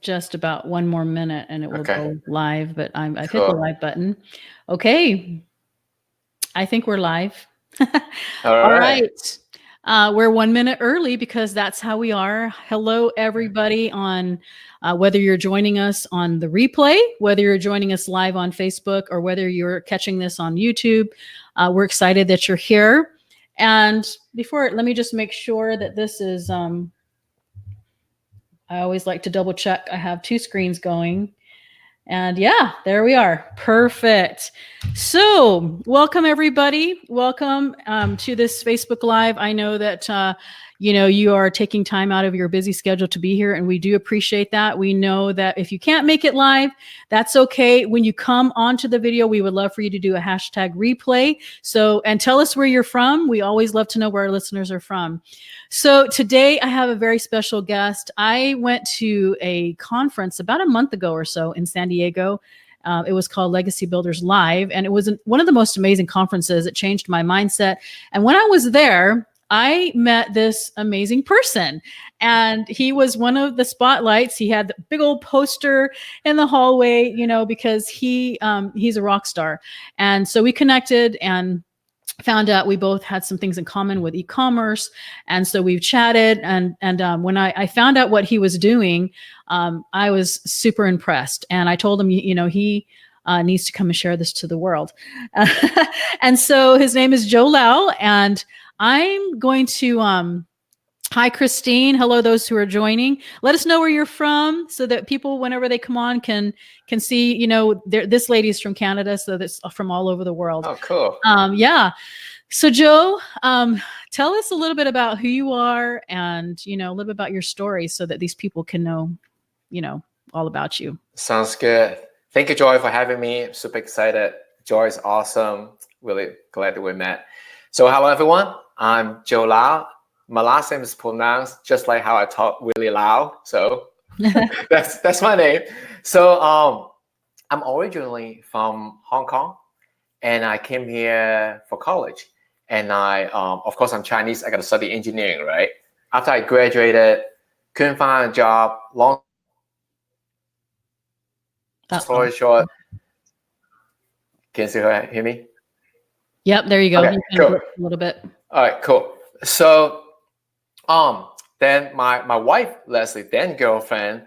just about one more minute and it will Okay, go live, but I've hit the cool. live button. Okay. I think we're live. All All right. right. We're 1 minute early because that's how we are. Hello, everybody, on whether you're joining us on the replay, whether you're joining us live on Facebook, or whether you're catching this on YouTube. We're excited that you're here. And let me just make sure that this is, I always like to double check. I have two screens going. And yeah, there we are. Perfect. So, welcome everybody. Welcome to this Facebook Live. I know that you are taking time out of your busy schedule to be here, and we do appreciate that. We know that if you can't make it live, that's okay. When you come onto the video, we would love for you to do a hashtag replay. So, and tell us where you're from. We always love to know where our listeners are from. So today I have a very special guest. I went to a conference about a month ago or so in San Diego. It was called Legacy Builders Live, and it was one of the most amazing conferences. It changed my mindset. And when I was there, I met this amazing person, and he was one of the spotlights. He had the big old poster in the hallway, because he's a rock star. And so we connected and found out we both had some things in common with e-commerce, and so we've chatted. And when I found out what he was doing, I was super impressed. And I told him, he needs to come and share this to the world. And so his name is Joe Lau, and I'm going to. Hi, Christine. Hello, those who are joining. Let us know where you're from so that people, whenever they come on, can see, this lady's from Canada, so that's from all over the world. Oh, cool. Yeah. So, Joe, tell us a little bit about who you are and, a little bit about your story so that these people can know, all about you. Sounds good. Thank you, Joy, for having me. I'm super excited. Joy is awesome. Really glad that we met. So, hello, everyone. I'm Joe Lau. My last name is pronounced just like how I talk, really loud. So that's my name. So I'm originally from Hong Kong, and I came here for college. And of course, I'm Chinese. I got to study engineering, right? After I graduated, couldn't find a job. Long story short, can you still hear me? Yep, there you go. Okay, you cool. A little bit. All right, cool. So then my wife, Leslie, then girlfriend,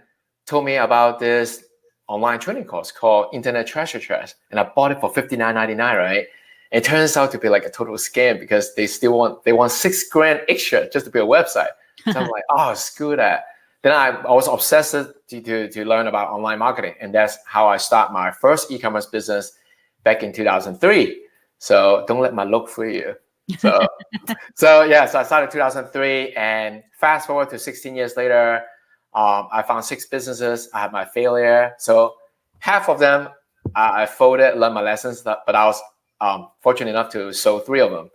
told me about this online training course called Internet Treasure Chest, and I bought it for $59.99, right? It turns out to be like a total scam because they want $6,000 extra just to build a website. So I'm like, oh, screw that. Then I was obsessed to learn about online marketing, and that's how I start my first e-commerce business back in 2003. So don't let my look fool you. So I started in 2003, and fast forward to 16 years later, I found 6 businesses. I had my failure. So half of them I folded, learned my lessons, but I was fortunate enough to sell 3 of them.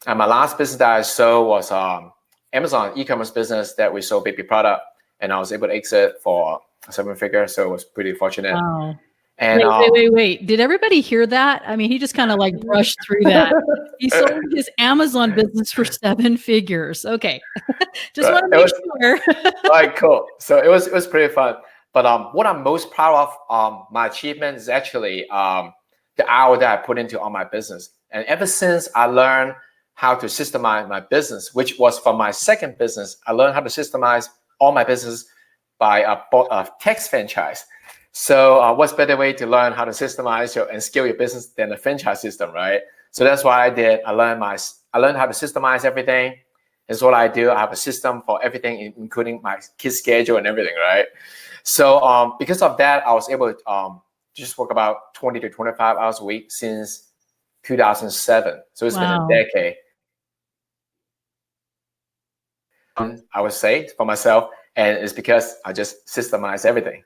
And my last business that I sold was Amazon e-commerce business that we sold baby product, and I was able to exit for a 7-figure. So it was pretty fortunate. Wow. And wait. Did everybody hear that? I mean, he just kind of like brushed through that. He sold his Amazon business for 7 figures. Okay. Just want to make sure. All right, cool. So it was pretty fun. But what I'm most proud of, my achievement is actually the hour that I put into all my business. And ever since I learned how to systemize my business, which was from my second business, I learned how to systemize all my business by a text franchise. So what's better way to learn how to systemize and scale your business than a franchise system, right? So that's what I did. I learned how to systemize everything. That's what I do. I have a system for everything, including my kids' schedule and everything, right? So because of that, I was able to just work about 20 to 25 hours a week since 2007. So it's been a decade. I would say for myself, and it's because I just systemize everything.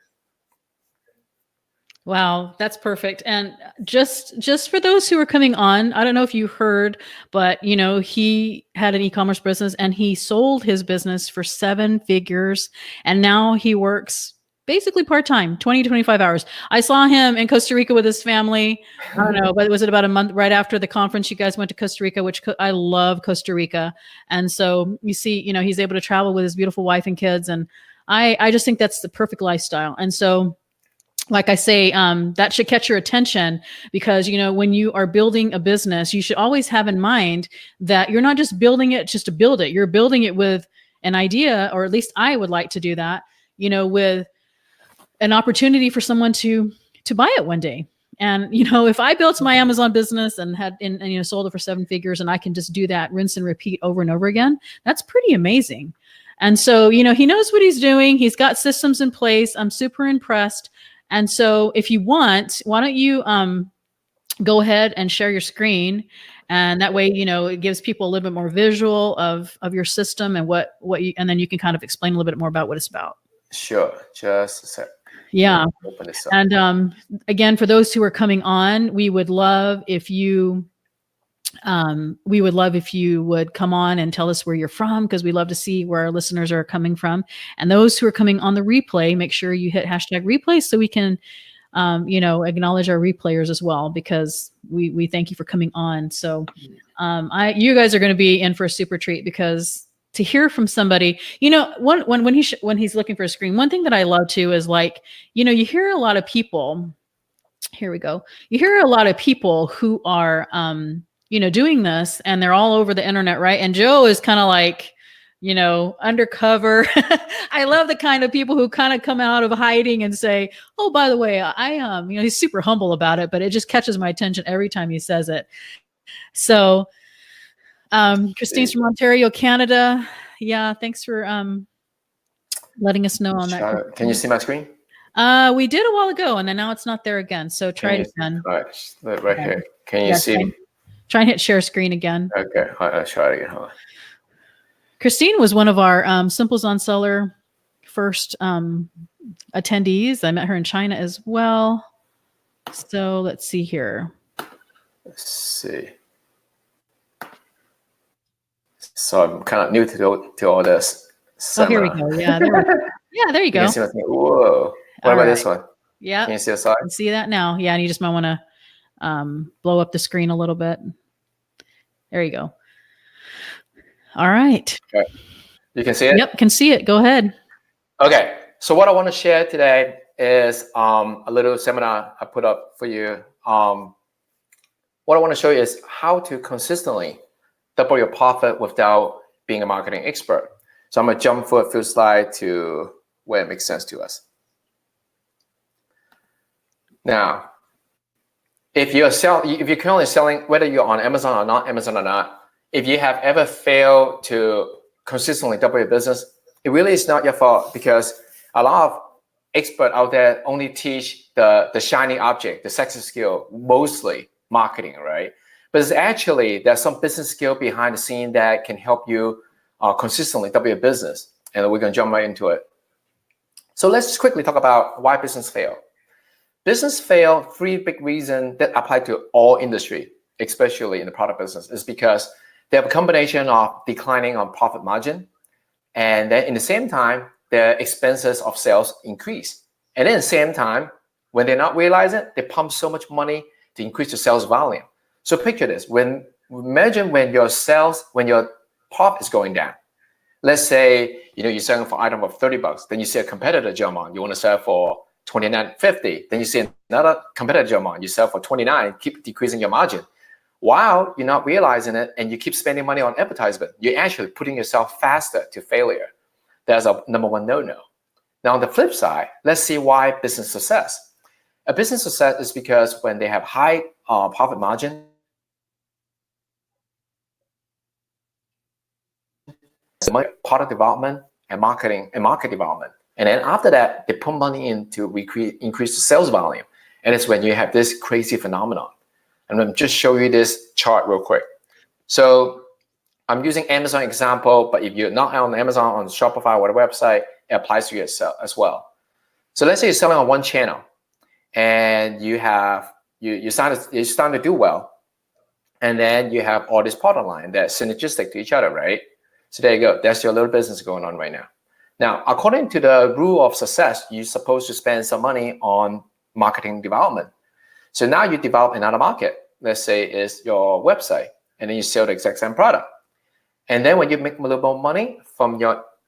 Wow, that's perfect. And just for those who are coming on, I don't know if you heard, but he had an e-commerce business and he sold his business for 7 figures, and now he works basically part-time, 20 to 25 hours. I saw him in Costa Rica with his family. I don't know, but was it about a month right after the conference you guys went to Costa Rica, which I love Costa Rica. And so you see, he's able to travel with his beautiful wife and kids. And I just think that's the perfect lifestyle. And so, like I say, that should catch your attention, because, when you are building a business, you should always have in mind that you're not just building it just to build it. You're building it with an idea, or at least I would like to do that, with an opportunity for someone to buy it one day. And, if I built my Amazon business and had, and sold it for 7 figures, and I can just do that, rinse and repeat over and over again, that's pretty amazing. And so, he knows what he's doing. He's got systems in place. I'm super impressed. And so if you want, why don't you go ahead and share your screen, and that way, it gives people a little bit more visual of your system and what you, and then you can kind of explain a little bit more about what it's about. Sure. Just a sec. Yeah. Open this up. And again, for those who are coming on, we would love if you would come on and tell us where you're from, because we love to see where our listeners are coming from. And those who are coming on the replay, make sure you hit #replay so we can, acknowledge our replayers as well, because we thank you for coming on. So you guys are going to be in for a super treat, because to hear from somebody, when he's looking for a screen, one thing that I love too is, like, you hear a lot of people. Here we go. You hear a lot of people who are, doing this, and they're all over the internet, right? And Joe is kind of like, undercover. I love the kind of people who kind of come out of hiding and say, "Oh, by the way, I he's super humble about it, but it just catches my attention every time he says it." So, Christine's from Ontario, Canada. Yeah, thanks for letting us know on that. Can you see my screen? We did a while ago, and then now it's not there again. So try it again. All right, here. Can you see? Try and hit share screen again. Okay, I'll try it again. Hold on. Christine was one of our Simples on Seller first attendees. I met her in China as well. So let's see here. Let's see. So I'm kind of new to all this. Oh, here we go. Yeah, there you go. Whoa. What about this one? Yeah. Can you see the side? I can see that now. Yeah, and you just might want to blow up the screen a little bit. There you go. All right. Okay. You can see it? Yep, can see it. Go ahead. Okay. So what I want to share today is a little seminar I put up for you. What I want to show you is how to consistently double your profit without being a marketing expert. So I'm going to jump for a few slides to where it makes sense to us. Now, if you're currently selling, whether you're on Amazon or not, if you have ever failed to consistently double your business, it really is not your fault, because a lot of experts out there only teach the shiny object, the sexy skill, mostly marketing, right? But it's actually, there's some business skill behind the scene that can help you consistently double your business. And we're going to jump right into it. So let's just quickly talk about why business fail. Business fail, 3 big reasons that apply to all industry, especially in the product business, is because they have a combination of declining on profit margin, and then in the same time, their expenses of sales increase. And then at the same time, when they're not realizing it, they pump so much money to increase the sales volume. So picture this, imagine when your profit is going down. Let's say, you're selling for an item of $30, then you see a competitor jump on, you want to sell for $29.50. Then you see another competitor jump on, you sell for $29, keep decreasing your margin. While you're not realizing it and you keep spending money on advertisement, you're actually putting yourself faster to failure. That's a number 1 no-no. Now on the flip side, let's see why business success. A business success is because when they have high profit margin, product development and market development. And then after that, they put money in to increase the sales volume. And it's when you have this crazy phenomenon. I'm going to just show you this chart real quick. So I'm using Amazon example, but if you're not on Amazon, on Shopify or the website, it applies to you as well. So let's say you're selling on one channel and you're starting to do well. And then you have all this product line that's synergistic to each other, right? So there you go. That's your little business going on right now. Now, according to the rule of success, you're supposed to spend some money on marketing development. So now you develop another market. Let's say it's your website, and then you sell the exact same product. And then when you make a little more money from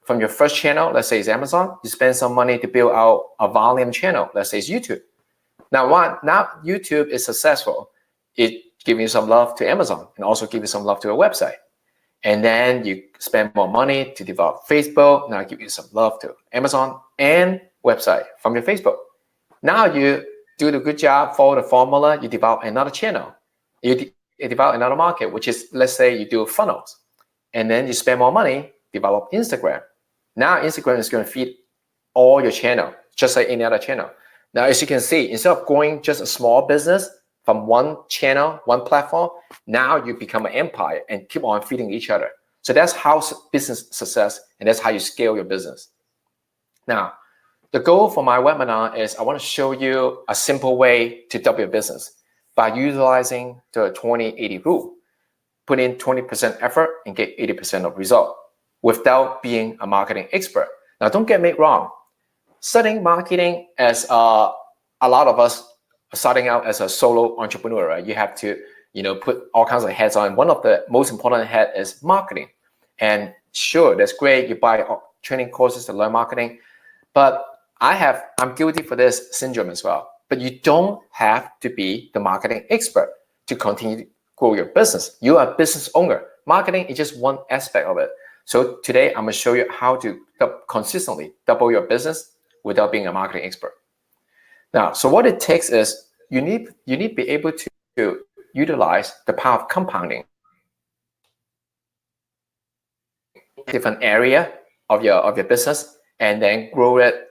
from your first channel, let's say it's Amazon, you spend some money to build out a volume channel, let's say it's YouTube. Now YouTube is successful, it gives you some love to Amazon and also give you some love to a website. And then you spend more money to develop Facebook. Now give you some love to Amazon and website from your Facebook. Now you do the good job, follow the formula, you develop another channel. You develop another market, which is, let's say you do funnels. And then you spend more money, develop Instagram. Now Instagram is going to feed all your channel, just like any other channel. Now, as you can see, instead of going just a small business from one channel, one platform, now you become an empire and keep on feeding each other. So that's how business success, and that's how you scale your business. Now, the goal for my webinar is I want to show you a simple way to double your business by utilizing the 20-80 rule. Put in 20% effort and get 80% of result without being a marketing expert. Now, don't get me wrong. Studying marketing, as a lot of us are starting out as a solo entrepreneur, right? You have to, put all kinds of hats on. One of the most important hat is marketing. And sure, that's great. You buy training courses to learn marketing, but I'm guilty for this syndrome as well. But you don't have to be the marketing expert to continue to grow your business. You are a business owner. Marketing is just one aspect of it. So today I'm going to show you how to consistently double your business without being a marketing expert. Now, so what it takes is you need to be able to utilize the power of compounding. Different area of your business and then grow it.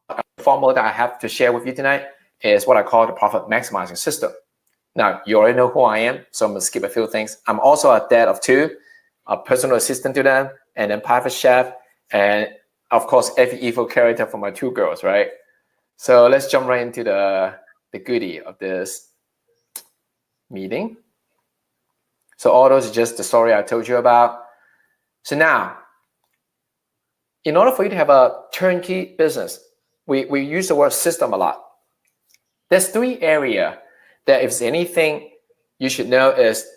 The formula that I have to share with you tonight is what I call the profit maximizing system. Now, you already know who I am, so I'm going to skip a few things. I'm also a dad of two, a personal assistant to them, and then private chef, and of course, every evil character for my two girls, right? So let's jump right into the goodie of this meeting. So all those are just the story I told you about. So now, in order for you to have a turnkey business, we use the word system a lot. There's three areas that if there's anything you should know is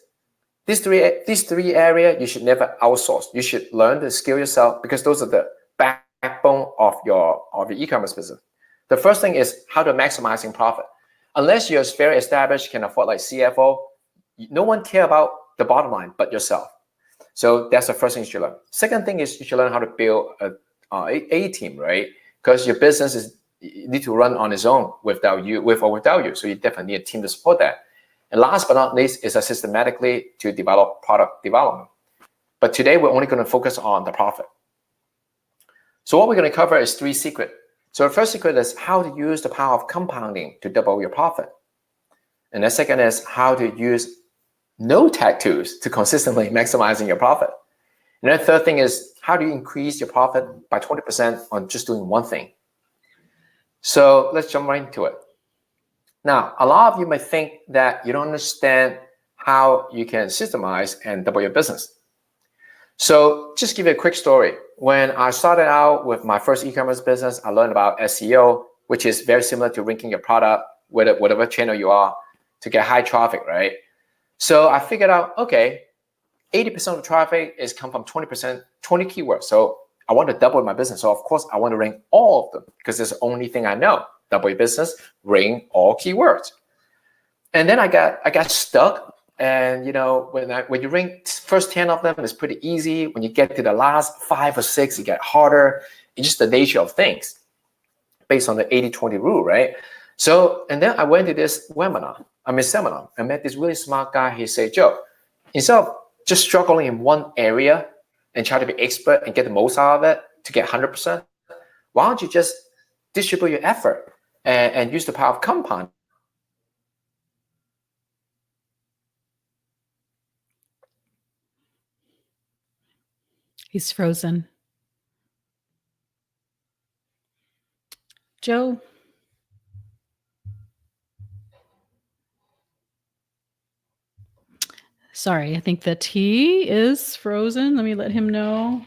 these three areas you should never outsource. You should learn to skill yourself because those are the backbone of your e-commerce business. The first thing is how to maximizing profit. Unless you're very established, can afford like CFO, no one care about the bottom line but yourself. So that's the first thing you should learn. Second thing is you should learn how to build a team, right? Because your business need to run on its own with or without you. So you definitely need a team to support that. And last but not least is systematically to develop product development. But today we're only going to focus on the profit. So what we're going to cover is three secrets. So the first secret is how to use the power of compounding to double your profit. And the second is how to use no-tech tools to consistently maximizing your profit. And then the third thing is how do you increase your profit by 20% on just doing one thing. So let's jump right into it. Now, a lot of you might think that you don't understand how you can systemize and double your business. So just give you a quick story. When I started out with my first e-commerce business, I learned about SEO, which is very similar to ranking your product, whatever channel you are, to get high traffic, right? So I figured out, okay, 80% of the traffic is come from 20 keywords. So I want to double my business. So of course, I want to rank all of them because it's the only thing I know. Double your business, rank all keywords. And then I got stuck. And when you rank first 10 of them, it's pretty easy. When you get to the last 5 or 6, it get harder. It's just the nature of things based on the 80-20 rule, right? So, and then I went to this seminar. I met this really smart guy. He said, Joe, instead of just struggling in one area and try to be expert and get the most out of it to get 100%, why don't you just distribute your effort and use the power of compound? He's frozen. Joe? Sorry, I think that he is frozen. Let me let him know.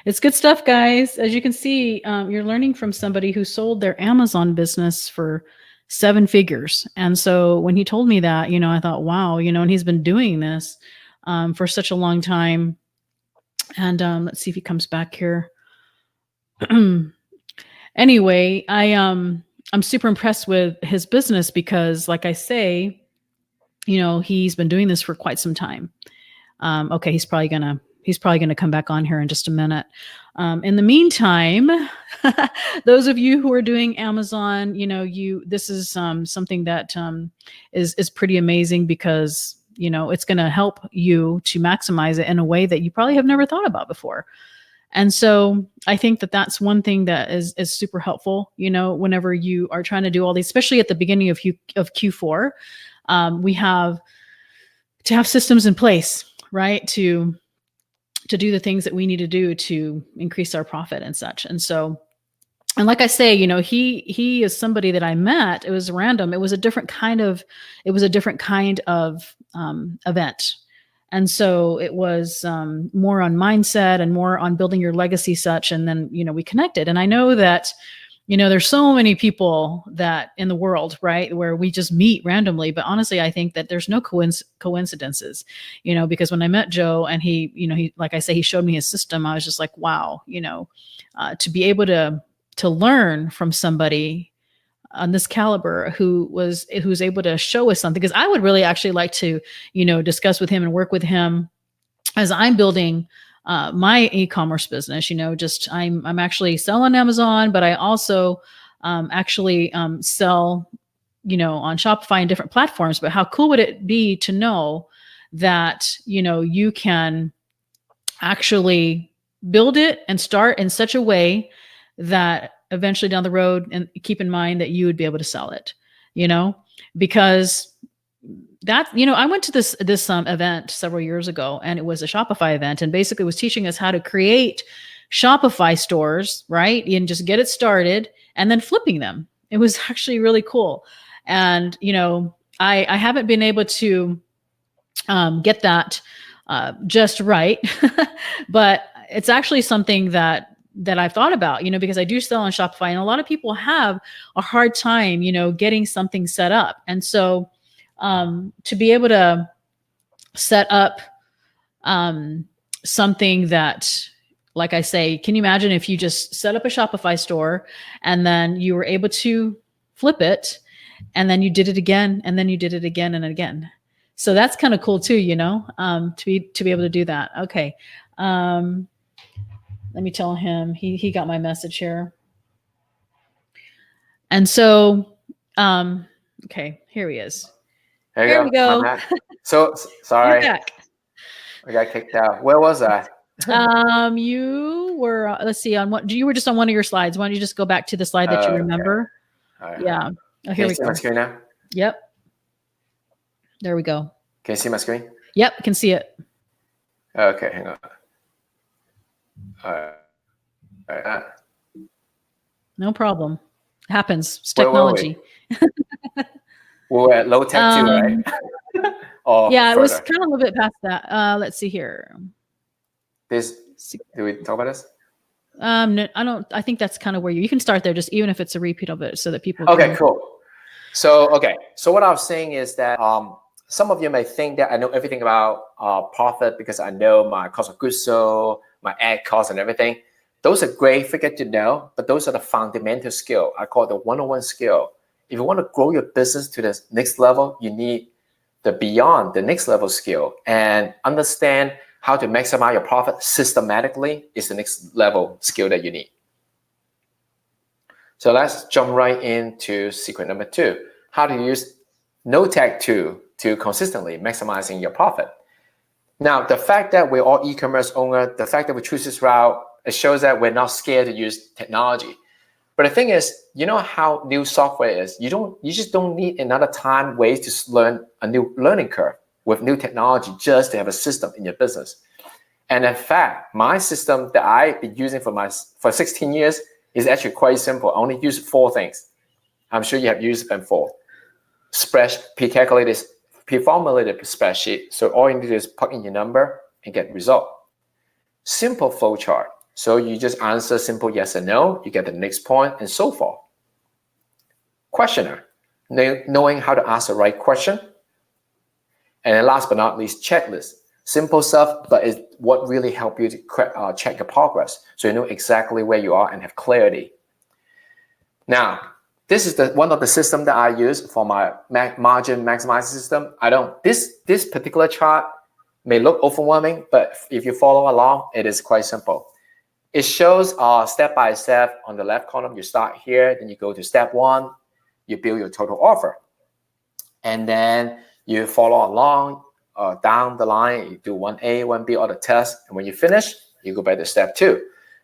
It's good stuff, guys. As you can see, you're learning from somebody who sold their Amazon business for 7 figures. And so when he told me that, I thought, wow, and he's been doing this for such a long time. And let's see if he comes back here. Anyway, I'm super impressed with his business because, like I say, he's been doing this for quite some time. Okay, he's probably gonna come back on here in just a minute. In the meantime, those of you who are doing Amazon, this is something that is pretty amazing because it's going to help you to maximize it in a way that you probably have never thought about before. And so I think that that's one thing that is super helpful. Whenever you are trying to do all these, especially at the beginning of Q4, we have to have systems in place, right, to do the things that we need to do to increase our profit and such. And so, and like I say, he is somebody that I met. It was random. It was a different kind of event. And so it was more on mindset and more on building your legacy such. And then, we connected. And I know that, there's so many people that in the world, right, where we just meet randomly. But honestly, I think that there's no coincidences, because when I met Joe and he, like I say, he showed me his system, I was just like, wow, to be able to learn from somebody on this caliber who's able to show us something. Because I would really actually like to, discuss with him and work with him as I'm building my e-commerce business. I'm actually selling Amazon, but I also actually sell, on Shopify and different platforms. But how cool would it be to know that, you can actually build it and start in such a way that eventually down the road, and keep in mind that you would be able to sell it, because that, I went to this event several years ago, and it was a Shopify event, and basically was teaching us how to create Shopify stores, right? And just get it started and then flipping them. It was actually really cool. And, I haven't been able to get that just right, but it's actually something that I've thought about, because I do sell on Shopify, and a lot of people have a hard time, getting something set up. And so to be able to set up something that, like I say, can you imagine if you just set up a Shopify store and then you were able to flip it, and then you did it again, and then you did it again and again. So that's kind of cool too, to be able to do that. Okay. Let me tell him he got my message here. And so, okay, here he is. There we go. So sorry. You're back. I got kicked out. Where was I? You were, let's see, you were just on one of your slides. Why don't you just go back to the slide that you remember? Okay. Yeah. Oh, here we go. Can you see my screen now? Yep. There we go. Can you see my screen? Yep, I can see it. Okay, hang on. All right. No problem. Happens. It's technology. We were at low tech too, right? Yeah, it was kind of a little bit past that. Let's see here. Did we talk about this? No, I don't. I think that's kind of where you can start there, just even if it's a repeat of it, so that people. Okay, cool. So what I was saying is that some of you may think that I know everything about profit because I know my cost of goods sold, my ad costs, and everything. Those are great figure to know, but those are the fundamental skill. I call it the 101 skill. If you want to grow your business to the next level, you need the beyond the next level skill, and understand how to maximize your profit systematically is the next level skill that you need. So let's jump right into secret number 2, how to use no-tech tool to consistently maximizing your profit. Now, the fact that we're all e-commerce owner, the fact that we choose this route, it shows that we're not scared to use technology. But the thing is, you know how new software is. You just don't need another time ways to learn a new learning curve with new technology just to have a system in your business. And in fact, my system that I've been using for 16 years is actually quite simple. I only use 4 things. I'm sure you have used them before. Pre-calculated, pre-formulated spreadsheet. So all you need to do is plug in your number and get result. Simple flow chart. So you just answer simple yes or no, you get the next point, and so forth. Questionnaire, knowing how to ask the right question. And then last but not least, checklist. Simple stuff, but it's what really help you to check your progress, so you know exactly where you are and have clarity. Now, this is one of the system that I use for my margin maximizing system. This particular chart may look overwhelming, but if you follow along, it is quite simple. It shows step by step. On the left column, you start here, then you go to step 1, you build your total offer, and then you follow along down the line. You do 1A, 1B, all the tests, and when you finish, you go back to step 2.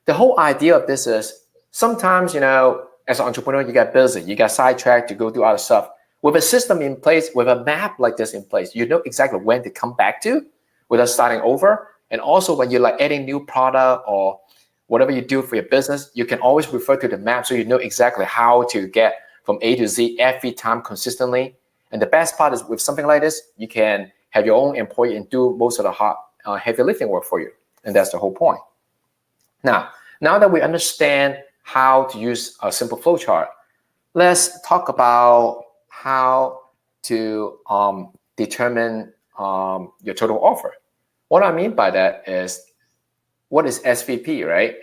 The whole idea of this is sometimes, as an entrepreneur, you get busy, you get sidetracked, you go do other stuff. With a system in place, with a map like this in place, you know exactly when to come back to without starting over. And also when you're like adding new product or whatever you do for your business, you can always refer to the map so you know exactly how to get from A to Z every time consistently. And the best part is with something like this, you can have your own employee and do most of the hard, heavy lifting work for you. And that's the whole point. Now that we understand how to use a simple flowchart, let's talk about how to determine your total offer. What I mean by that is, what is SVP, right?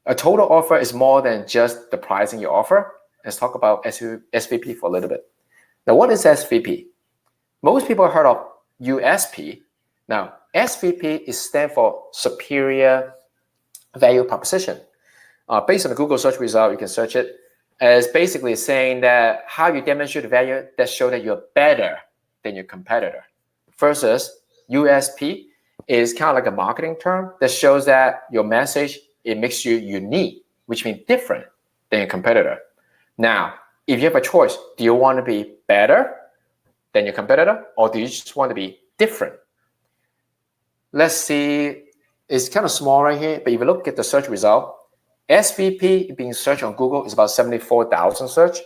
A total offer is more than just the pricing you offer. Let's talk about SVP for a little bit. Now, what is SVP? Most people heard of USP. Now, SVP is stand for Superior Value Proposition. Based on the Google search result, you can search it. It's basically saying that how you demonstrate the value that show that you're better than your competitor. Versus USP is kind of like a marketing term that shows that your message, it makes you unique, which means different than your competitor. Now, if you have a choice, do you want to be better than your competitor, or do you just want to be different? Let's see, it's kind of small right here, but if you look at the search result, SVP being searched on Google is about 74,000 search,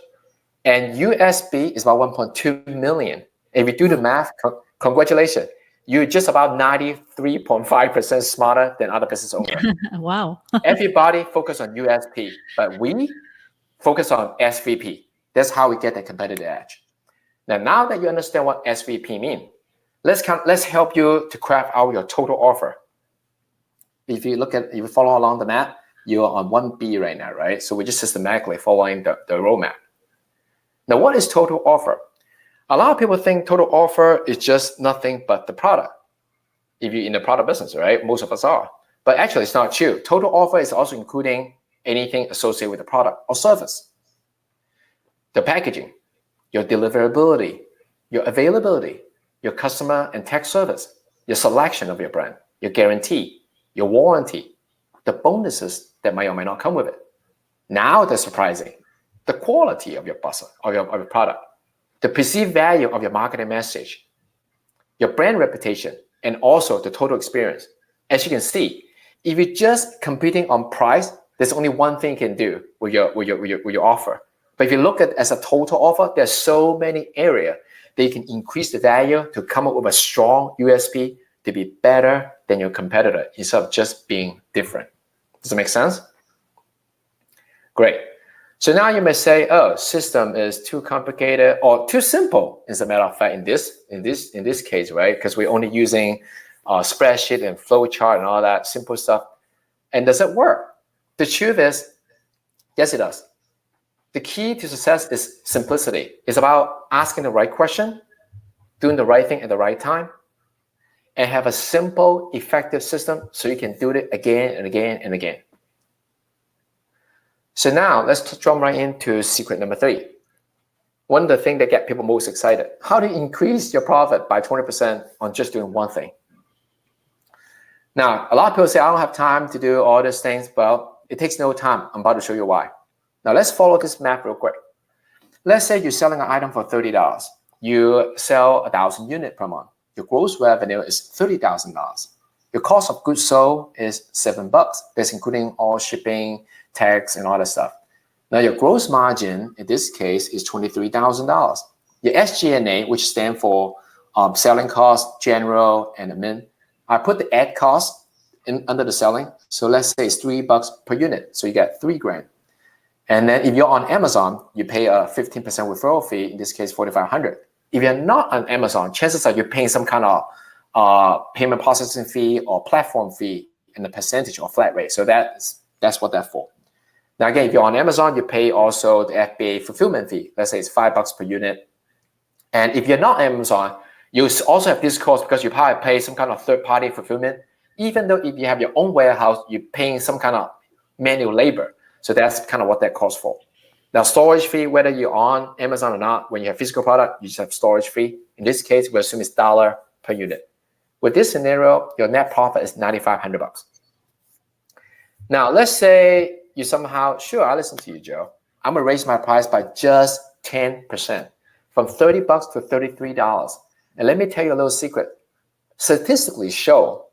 and USB is about 1.2 million. If you do the math, congratulations, you're just about 93.5% smarter than other business owners. Wow. Everybody focus on USP, but we focus on SVP. That's how we get the competitive edge. Now that you understand what SVP means, let's help you to craft out your total offer. If you follow along the map, you're on 1B right now, right? So we're just systematically following the roadmap. Now, what is total offer? A lot of people think total offer is just nothing but the product. If you're in the product business, right? Most of us are. But actually, it's not true. Total offer is also including anything associated with the product or service. The packaging, your deliverability, your availability, your customer and tech service, your selection of your brand, your guarantee, your warranty, the bonuses that might or might not come with it. Now they're surprising. The quality of your product, the perceived value of your marketing message, your brand reputation, and also the total experience. As you can see, if you're just competing on price, there's only one thing you can do with your offer. But if you look at it as a total offer, there's so many areas that you can increase the value to come up with a strong USP to be better than your competitor instead of just being different. Does it make sense? Great. So now you may say, oh, system is too complicated or too simple. As a matter of fact, in this case, right? Because we're only using spreadsheet and flowchart and all that simple stuff. And does it work? The truth is, yes, it does. The key to success is simplicity. It's about asking the right question, doing the right thing at the right time, and have a simple, effective system so you can do it again and again and again. So now let's jump right into secret number 3. One of the things that get people most excited. How to increase your profit by 20% on just doing one thing. Now, a lot of people say, I don't have time to do all these things. Well, it takes no time. I'm about to show you why. Now, let's follow this map real quick. Let's say you're selling an item for $30. You sell 1,000 units per month. Your gross revenue is $30,000. Your cost of goods sold is $7. That's including all shipping, tax, and all that stuff. Now, your gross margin in this case is $23,000. Your SG&A, which stands for selling cost, general, and admin. I put the ad cost under the selling. So let's say it's $3 per unit. So you get $3,000. And then if you're on Amazon, you pay a 15% referral fee, in this case, $4,500. If you're not on Amazon, chances are you're paying some kind of payment processing fee or platform fee and the percentage or flat rate. So that's what that's for. Now again, if you're on Amazon, you pay also the FBA fulfillment fee. Let's say it's $5 per unit. And if you're not Amazon, you also have this cost because you probably pay some kind of third-party fulfillment. Even though if you have your own warehouse, you're paying some kind of manual labor. So that's kind of what that costs for. Now, storage fee, whether you're on Amazon or not, when you have physical product, you just have storage fee. In this case, we assume it's $1 per unit. With this scenario, your net profit is $9,500. Now, let's say you somehow, sure, I listen to you, Joe. I'm gonna raise my price by just 10%, from $30 to $33. And let me tell you a little secret. Statistically show,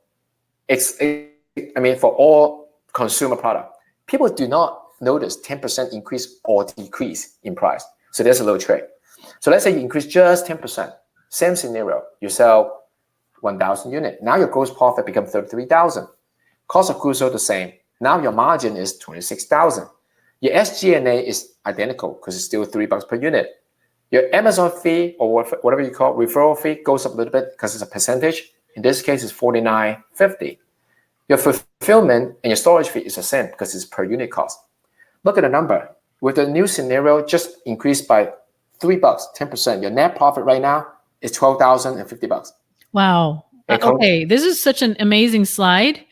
for all consumer product, people do not notice 10% increase or decrease in price. So there's a little trick. So let's say you increase just 10%. Same scenario, you sell 1,000 units. Now your gross profit becomes 33,000. Cost of goods sold the same. Now your margin is 26,000. Your SG&A is identical because it's still $3 per unit. Your Amazon fee or whatever you call referral fee goes up a little bit because it's a percentage. In this case, it's $49.50. Your fulfillment and your storage fee is the same because it's per unit cost. Look at the number. With the new scenario, just increased by $3, 10%. Your net profit right now is $12,050. Wow. Okay, this is such an amazing slide.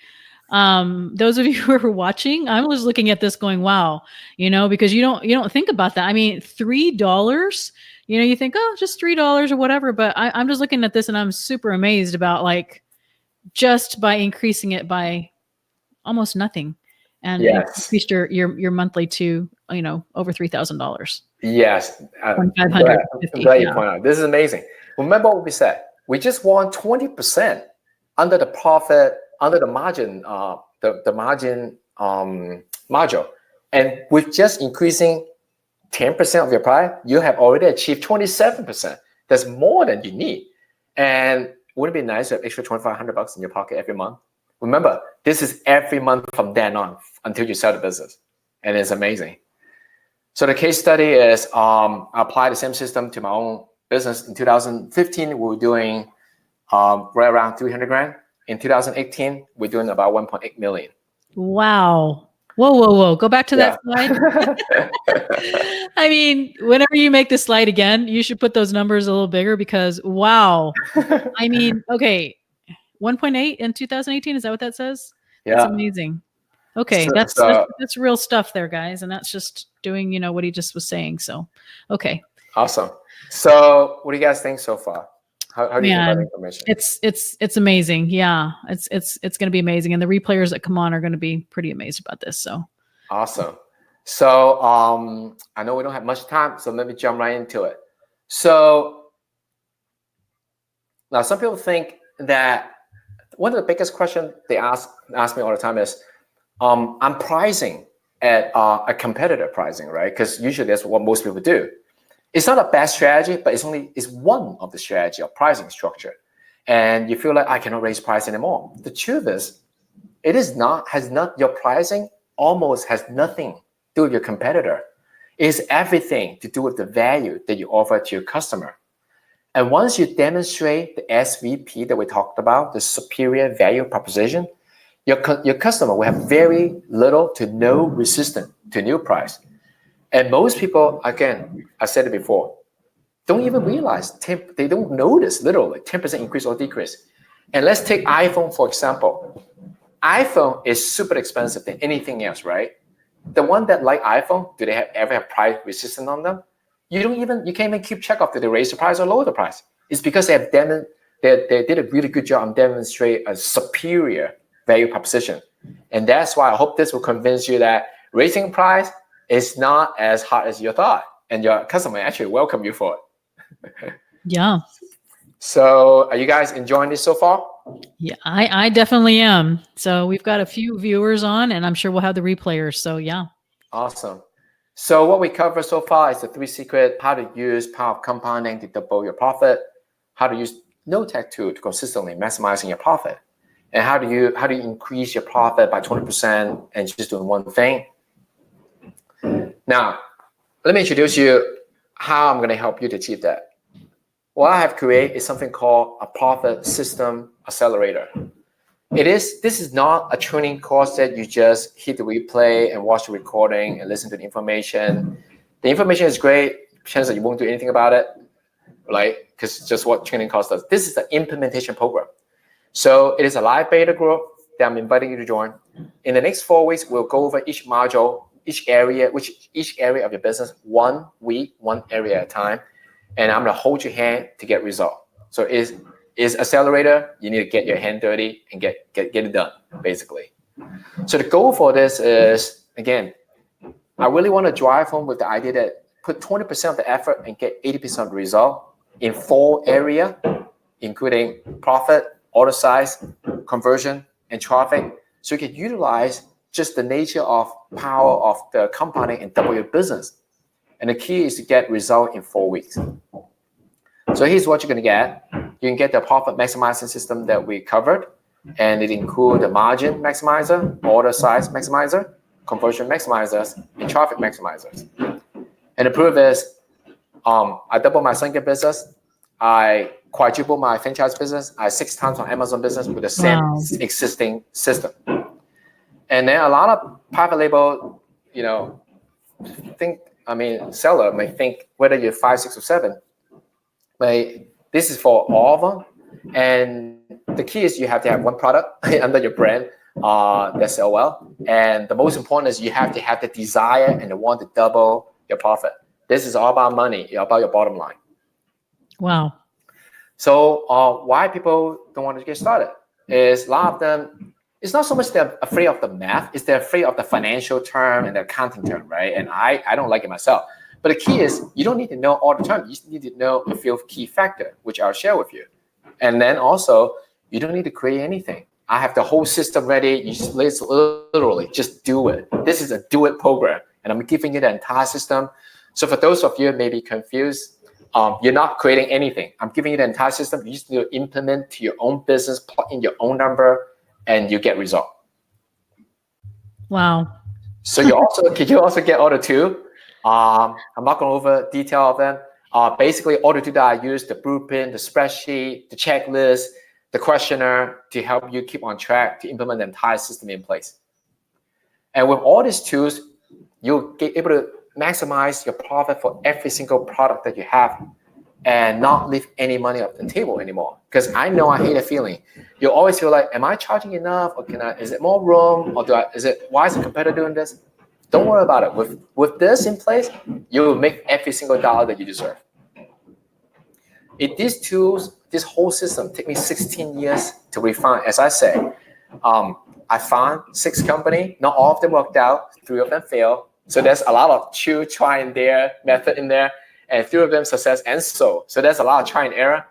Those of you who are watching, I was looking at this going, wow, because you don't think about that. I mean, $3, you think, oh, just $3 or whatever. But I'm just looking at this and I'm super amazed about just by increasing it by almost nothing, and increased your monthly to over $3,000. Yes, I'm glad you point out. This is amazing. Remember what we said. We just want 20% under the profit, under the margin, the margin module, and with just increasing 10% of your price, you have already achieved 27%. That's more than you need. And wouldn't it be nice to have extra $2,500 in your pocket every month? Remember, this is every month from then on until you sell the business, and it's amazing. So the case study is I applied the same system to my own business. In 2015, we were doing right around 300 grand. In 2018, we're doing about 1.8 million. Wow. Whoa. Go back to that slide. I mean, whenever you make this slide again, you should put those numbers a little bigger because, wow. I mean, okay, 1.8 in 2018, is that what that says? Yeah. That's amazing. Okay, that's real stuff there, guys. And that's just doing, what he just was saying. So, okay. Awesome. So what do you guys think so far? How do you think about the information? It's amazing. Yeah, it's going to be amazing, and the replayers that come on are going to be pretty amazed about this. So awesome. So I know we don't have much time, so let me jump right into it. So now some people think that one of the biggest questions they ask me all the time is, I'm pricing at a competitor pricing, right? Because usually that's what most people do. It's not a bad strategy, but it's one of the strategy of pricing structure. And you feel like I cannot raise price anymore. The truth is, your pricing almost has nothing to do with your competitor. It's everything to do with the value that you offer to your customer. And once you demonstrate the SVP that we talked about, the superior value proposition, your customer will have very little to no resistance to new price. And most people, again, I said it before, don't even realize, they don't notice literally 10% increase or decrease. And let's take iPhone, for example. iPhone is super expensive than anything else, right? The one that like iPhone, do they ever have price resistance on them? You can't even keep track of did they raise the price or lower the price. It's because they did a really good job on demonstrate a superior value proposition. And that's why I hope this will convince you that raising price is not as hard as you thought, and your customer actually welcome you for it. Yeah. So are you guys enjoying this so far? Yeah, I definitely am. So we've got a few viewers on, and I'm sure we'll have the replayers. So yeah. Awesome. So what we covered so far is the 3 secrets: how to use power of compounding to double your profit, how to use no-tech tool to consistently maximizing your profit, and how do you increase your profit by 20% and just doing one thing. Now, let me introduce you how I'm going to help you to achieve that. What I have created is something called a profit system, accelerator. This is not a training course that you just hit the replay and watch the recording and listen to the information. The information is great, chance that you won't do anything about it, right? Because it's just what training course does. This is the implementation program. So it is a live beta group that I'm inviting you to join. In the next 4 weeks, we'll go over each module, each area of your business, 1 week, one area at a time. And I'm gonna hold your hand to get result. So is accelerator, you need to get your hand dirty and get it done, basically. So the goal for this is, again, I really want to drive home with the idea that put 20% of the effort and get 80% of the result in 4 areas, including profit, order size, conversion, and traffic. So you can utilize just the nature of power of the compounding and double your business. And the key is to get result in 4 weeks. So here's what you're going to get. You can get the profit maximizing system that we covered, and it includes the margin maximizer, order size maximizer, conversion maximizers, and traffic maximizers. And the proof is, I doubled my single business, I quadrupled my franchise business, I 6 times on Amazon business with the same existing system. And then a lot of private label, seller may think whether you're 5, 6, or 7. But this is for all of them. And the key is you have to have one product under your brand that sell well. And the most important is you have to have the desire and the want to double your profit. This is all about money, about your bottom line. Wow. So why people don't want to get started is a lot of them, it's not so much they're afraid of the math, it's they're afraid of the financial term and the accounting term, right? And I don't like it myself. But the key is you don't need to know all the terms. You just need to know a few key factors, which I'll share with you. And then also, you don't need to create anything. I have the whole system ready. You just literally just do it. This is a do it program. And I'm giving you the entire system. So for those of you who may be confused, you're not creating anything. I'm giving you the entire system. You just need to implement to your own business, plug in your own number, and you get result. Wow. So you also get order 2. I'm not going over detail of them. Basically, order 2 that I use, the blueprint, the spreadsheet, the checklist, the questionnaire to help you keep on track to implement the entire system in place. And with all these tools, you'll be able to maximize your profit for every single product that you have and not leave any money off the table anymore. Because I know I hate a feeling. You always feel like, am I charging enough? Or is it more room? Or why is the competitor doing this? Don't worry about it. With this in place, you will make every single dollar that you deserve. These tools, this whole system, take me 16 years to refine. As I say, I found 6 companies. Not all of them worked out. 3 of them failed. So there's a lot of try and dare method in there, and 3 of them success and so. So there's a lot of try and error.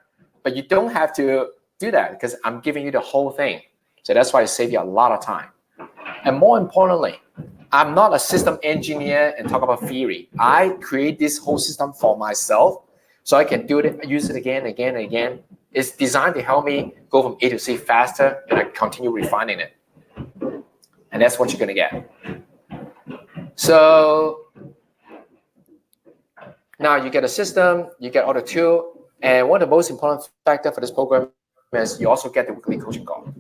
But you don't have to do that because I'm giving you the whole thing. So that's why it saves you a lot of time. And more importantly, I'm not a system engineer and talk about theory. I create this whole system for myself so I can do it, use it again, again, and again. It's designed to help me go from A to C faster, and I continue refining it. And that's what you're going to get. So now you get a system, you get order 2, and one of the most important factors for this program is you also get the weekly coaching call.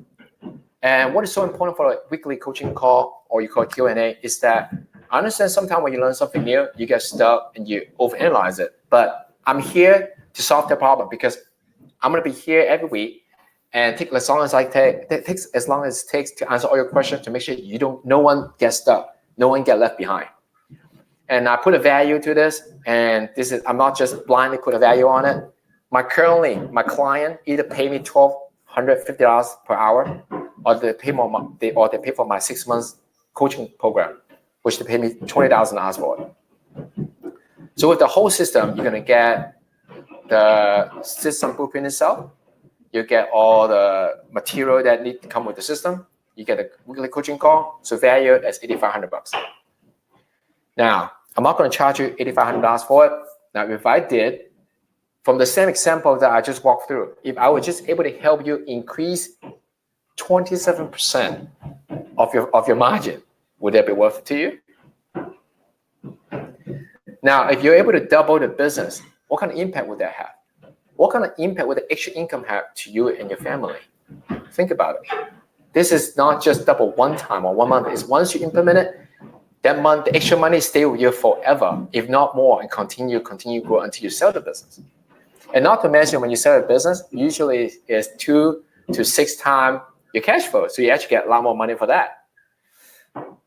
And what is so important for a weekly coaching call, or you call it Q&A, is that I understand sometimes when you learn something new, you get stuck and you overanalyze it. But I'm here to solve the problem because I'm going to be here every week and take as long as it takes to answer all your questions to make sure no one gets stuck, no one get left behind. And I put a value to this, and I'm not just blindly put a value on it. My client either pay me $1,250 per hour, or they pay for my 6 months coaching program, which they pay me $20,000 for it. So with the whole system, you're gonna get the system blueprint itself. You get all the material that need to come with the system. You get a weekly coaching call, so valued as $8,500. Now, I'm not gonna charge you $8,500 for it. Now, if I did, from the same example that I just walked through, if I was just able to help you increase 27% of your margin, would that be worth it to you? Now, if you're able to double the business, what kind of impact would that have? What kind of impact would the extra income have to you and your family? Think about it. This is not just double one time or 1 month. It's once you implement it, that month, the extra money stay with you forever, if not more, and continue grow until you sell the business. And not to mention, when you sell a business, usually it's 2 to 6 times your cash flow. So you actually get a lot more money for that.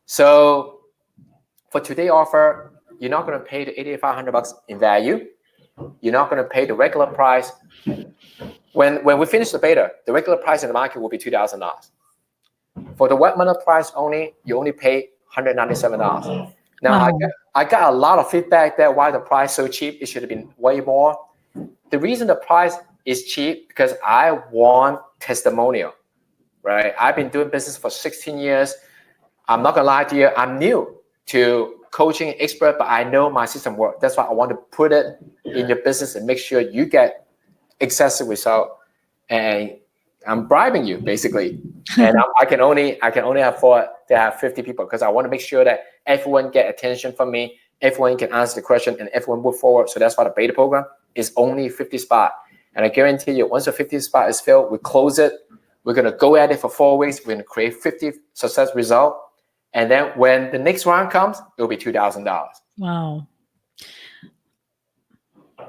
So for today's offer, you're not going to pay the $8,500 in value. You're not going to pay the regular price. When we finish the beta, the regular price in the market will be $2,000. For the webinar price only, you only pay $197. Now, Wow. I got a lot of feedback that why the price so cheap, it should have been way more. The reason the price is cheap because I want testimonial, right? I've been doing business for 16 years. I'm not gonna lie to you, I'm new to coaching expert, but I know my system works. That's why I want to put it in your business and make sure you get excessive result. And I'm bribing you basically, and I can only afford to have 50 people because I want to make sure that everyone get attention from me, everyone can answer the question, and everyone move forward. So that's why the beta program is only 50 spots, and I guarantee you, once the 50 spot is filled, we close it. We're gonna go at it for 4 weeks. We're gonna create 50 success result, and then when the next round comes, it'll be $2,000. Wow.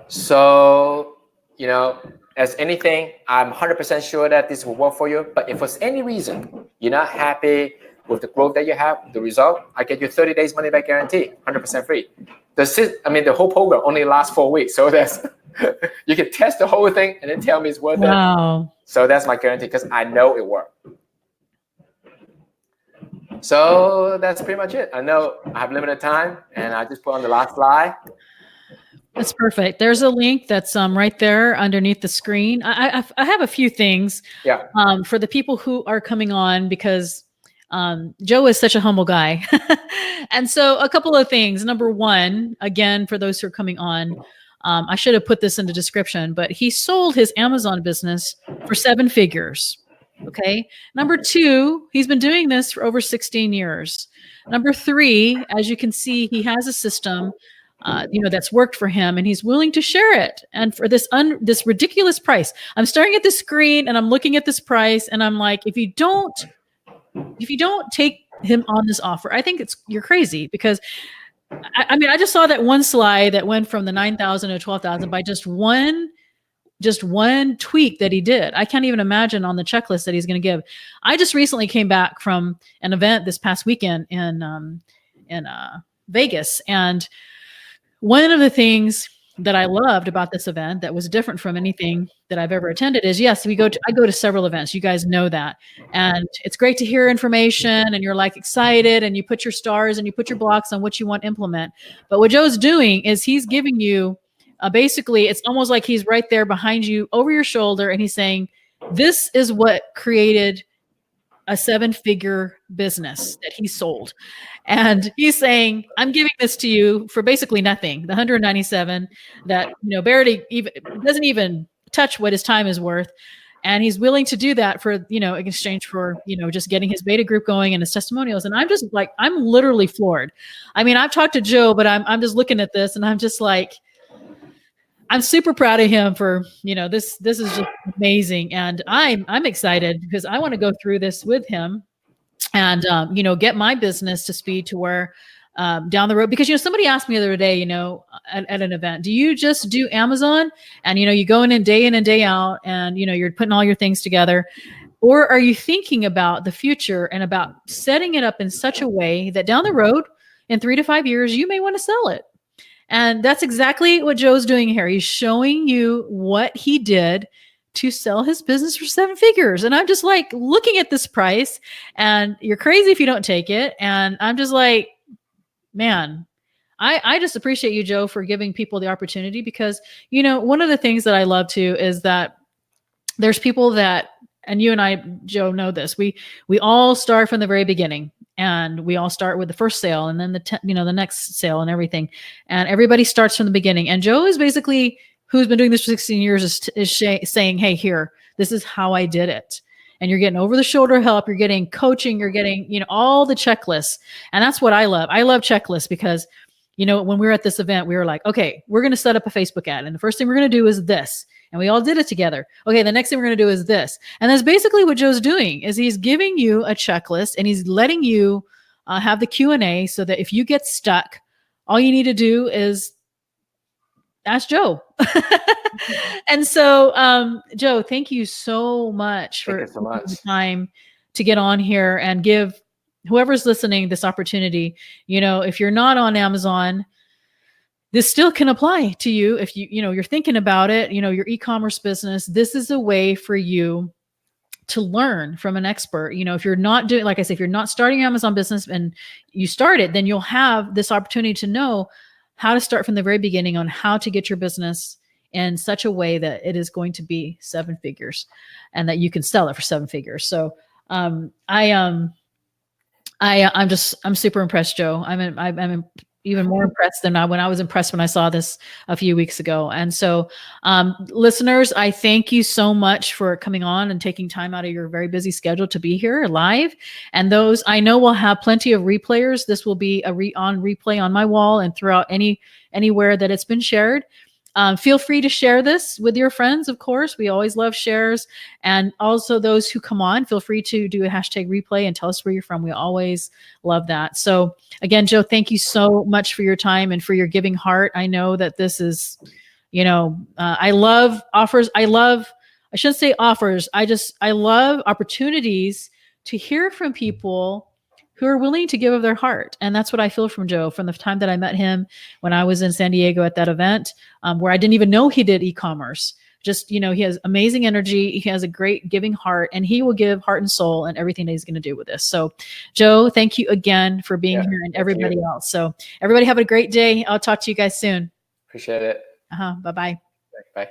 So as anything, I'm 100% sure that this will work for you. But if for any reason you're not happy with the growth that you have, the result, I get you 30 days money back guarantee, 100% free. The whole program only lasts 4 weeks. So that's you can test the whole thing and then tell me it's worth it. Wow. So that's my guarantee because I know it worked. So that's pretty much it. I know I have limited time, and I just put on the last slide. That's perfect. There's a link that's right there underneath the screen. I have a few things for the people who are coming on because Joe is such a humble guy. And so a couple of things. Number one, again, for those who are coming on, I should have put this in the description, but he sold his Amazon business for 7 figures. Okay. Number two, he's been doing this for over 16 years. Number three, as you can see, he has a system that's worked for him, and he's willing to share it. And for this ridiculous price, I'm staring at the screen and I'm looking at this price, and I'm like, if you don't take him on this offer, I think you're crazy, because I just saw that one slide that went from the 9,000 to 12,000 by just one tweak that he did. I can't even imagine on the checklist that he's going to give. I just recently came back from an event this past weekend in Vegas, and one of the things that I loved about this event that was different from anything that I've ever attended is, yes, I go to several events. You guys know that. And it's great to hear information, and you're like excited, and you put your stars and you put your blocks on what you want to implement. But what Joe's doing is he's giving you basically, it's almost like he's right there behind you over your shoulder, and he's saying, this is what created a 7-figure business that he sold. And he's saying, I'm giving this to you for basically nothing. The 197 that, barely even doesn't even touch what his time is worth. And he's willing to do that for, in exchange for, just getting his beta group going and his testimonials. And I'm just like, I'm literally floored. I mean, I've talked to Joe, but I'm just looking at this and I'm just like, I'm super proud of him for, this is just amazing. And I'm excited because I want to go through this with him and, get my business to speed to where down the road, because, somebody asked me the other day, at an event, do you just do Amazon and, you go in and day out and, you're putting all your things together, or are you thinking about the future and about setting it up in such a way that down the road in 3 to 5 years, you may want to sell it? And that's exactly what Joe's doing here. He's showing you what he did to sell his business for 7 figures. And I'm just like looking at this price, and you're crazy if you don't take it. And I'm just like, man, I just appreciate you, Joe, for giving people the opportunity, because, one of the things that I love too is that there's people that, and you and I, Joe, know this, we all start from the very beginning. And we all start with the first sale, and then the next sale and everything. And everybody starts from the beginning. And Joe is basically, who's been doing this for 16 years, is saying, hey, here, this is how I did it. And you're getting over the shoulder help. You're getting coaching. You're getting, all the checklists. And that's what I love. I love checklists because you know, when we were at this event, we were like, okay, we're going to set up a Facebook ad. And the first thing we're going to do is this. And we all did it together. Okay, the next thing we're going to do is this. And that's basically what Joe's doing is he's giving you a checklist and he's letting you have the Q&A so that if you get stuck, all you need to do is ask Joe. And so, Joe, thank you so much for the time to get on here and give whoever's listening this opportunity. You know, if you're not on Amazon, this still can apply to you. If you're thinking about it, your e-commerce business, this is a way for you to learn from an expert. You know, if you're not doing, like I said, if you're not starting your Amazon business and you start it, then you'll have this opportunity to know how to start from the very beginning on how to get your business in such a way that it is going to be 7 figures and that you can sell it for 7 figures. So, I'm super impressed, Joe. I'm even more impressed than when I was impressed when I saw this a few weeks ago. And so, listeners, I thank you so much for coming on and taking time out of your very busy schedule to be here live. And those I know will have plenty of replayers. This will be on replay on my wall and throughout anywhere that it's been shared. Feel free to share this with your friends, of course. We always love shares. And also those who come on, feel free to do a hashtag replay and tell us where you're from. We always love that. So again, Joe, thank you so much for your time and for your giving heart. I know that this is, I love offers. I shouldn't say offers. I love opportunities to hear from people who are willing to give of their heart. And that's what I feel from Joe from the time that I met him when I was in San Diego at that event, where I didn't even know he did e-commerce. Just, he has amazing energy. He has a great giving heart, and he will give heart and soul and everything that he's going to do with this. So Joe, thank you again for being here, and everybody else. So everybody have a great day. I'll talk to you guys soon. Appreciate it. Bye-bye. Bye.